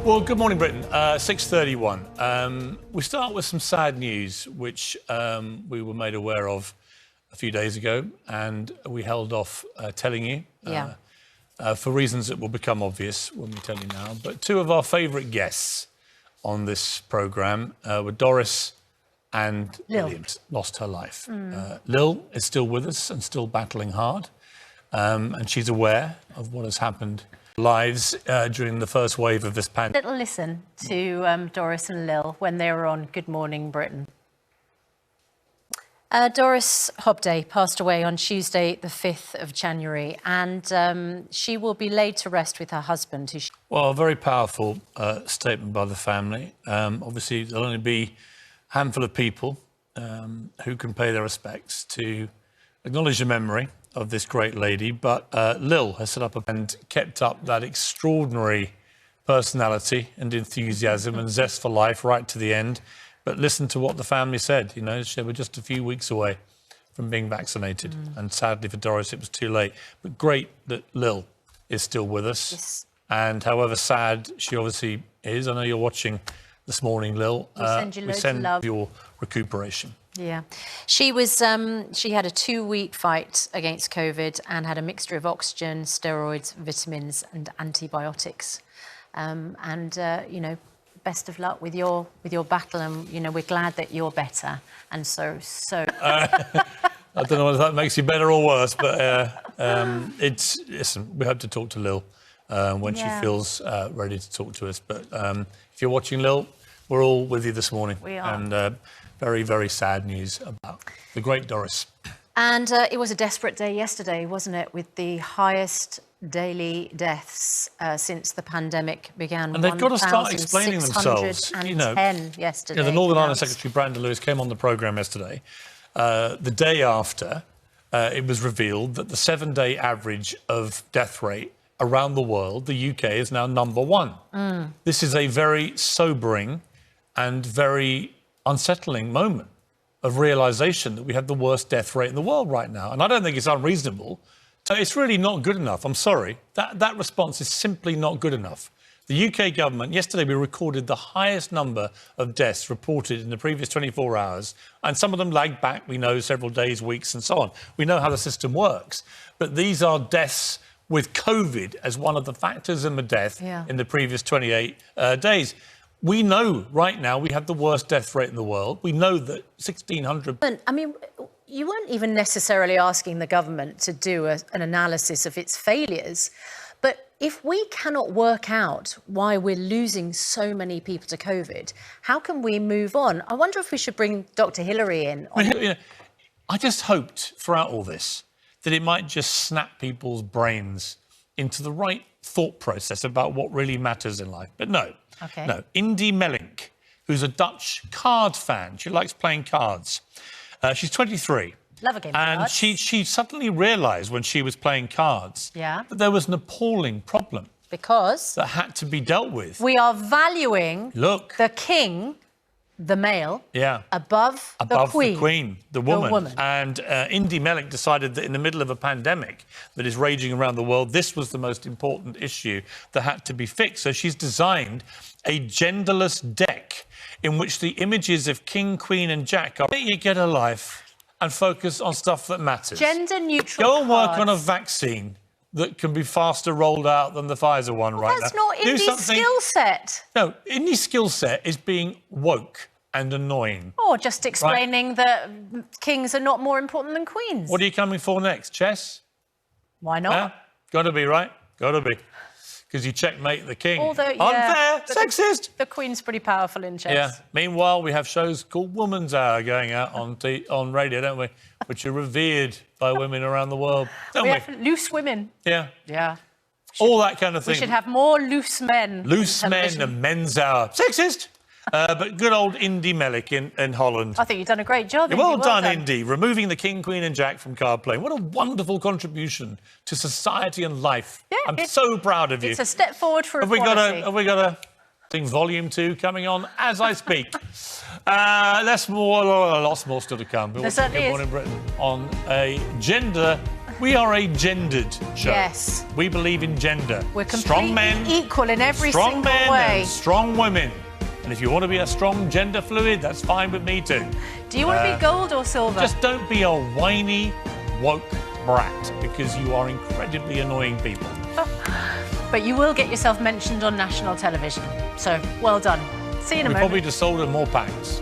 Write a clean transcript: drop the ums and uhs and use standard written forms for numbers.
Well, good morning, Britain. 6:31. We start with some sad news, which we were made aware of a few days ago, and we held off telling you for reasons that will become obvious when we tell you now. But two of our favourite guests on this programme were Doris and Williams, lost her life. Lil is still with us and still battling hard, and she's aware of what has happened lives during the first wave of this pandemic. Little listen to Doris and Lil when they were on Good Morning Britain. Doris Hobday passed away on Tuesday, the 5th of January, and she will be laid to rest with her husband. Well, a very powerful statement by the family. Obviously, there'll only be a handful of people who can pay their respects to acknowledge the memory of this great lady, but Lil has set up and kept up that extraordinary personality and enthusiasm and zest for life right to the end. But listen to what the family said. You know, they were just a few weeks away from being vaccinated, and sadly for Doris, it was too late. But great that Lil is still with us. Yes. And however sad she obviously is, I know you're watching this morning, Lil. We send love. Your recuperation. Yeah, she was. She had a 2-week fight against COVID and had a mixture of oxygen, steroids, vitamins, and antibiotics. You know, best of luck with your battle, and you know we're glad that you're better. And so. I don't know whether that makes you better or worse, but listen. We hope to talk to Lil when she feels ready to talk to us. But if you're watching, Lil, we're all with you this morning. We are. And very, very sad news about the great Doris. And it was a desperate day yesterday, wasn't it, with the highest daily deaths since the pandemic began. And they've got to start explaining themselves. You know, yesterday. The Northern Ireland Secretary Brandon Lewis came on the programme yesterday. The day after, it was revealed that the 7-day average of death rate around the world, the UK is now #1. This is a very sobering and very unsettling moment of realisation that we have the worst death rate in the world right now. And I don't think it's unreasonable. So it's really not good enough. I'm sorry. That response is simply not good enough. The UK government, yesterday we recorded the highest number of deaths reported in the previous 24 hours. And some of them lagged back, we know, several days, weeks and so on. We know how the system works. But these are deaths with COVID as one of the factors in the death in the previous 28 days. We know right now we have the worst death rate in the world. We know that 1,600... I mean, you weren't even necessarily asking the government to do an analysis of its failures. But if we cannot work out why we're losing so many people to COVID, how can we move on? I wonder if we should bring Dr. Hillary in. I just hoped throughout all this that it might just snap people's brains into the right thought process about what really matters in life. But no. Okay. No, Indy Melink, who's a Dutch card fan. She likes playing cards. She's 23. Love a game of cards. And she suddenly realised when she was playing cards that there was an appalling problem. Because? That had to be dealt with. We are valuing the king, the male, above the queen, the woman. And Indy Melink decided that in the middle of a pandemic that is raging around the world, this was the most important issue that had to be fixed. So she's designed a genderless deck in which the images of King, Queen and Jack are... You get a life and focus on stuff that matters. Gender neutral Go and work on a vaccine that can be faster rolled out than the Pfizer one right now. That's not Indy's skill set. No, Indy's skill set is being woke and annoying. Or just explaining that kings are not more important than queens. What are you coming for next? Chess? Why not? Got to be, right? Got to be. Because you checkmate the king. Although, unfair, sexist. The queen's pretty powerful in chess. Yeah. Meanwhile, we have shows called Woman's Hour going out on radio, don't we? Which are revered by women around the world, don't we? Have loose women. Yeah. Yeah. All that kind of thing. We should have more loose men. Loose men and Men's Hour. Sexist. But good old Indy Melink in Holland. I think you've done a great job, Indy. Well done, Indy. Removing the King, Queen and Jack from card playing. What a wonderful contribution to society and life. Yeah, I'm so proud of you. It's a step forward for equality. Have we got a thing Volume 2 coming on as I speak? Lots more still to come. But there certainly is. Good Morning Britain on a gender We are a gendered show. Yes. We believe in gender. We're completely strong men, equal in every strong single men way. and strong women. And if you want to be a strong gender fluid, that's fine with me too. Do you want to be gold or silver? Just don't be a whiny, woke brat, because you are incredibly annoying people. But you will get yourself mentioned on national television. So, well done. See you in a We moment. probably just sold her more packs.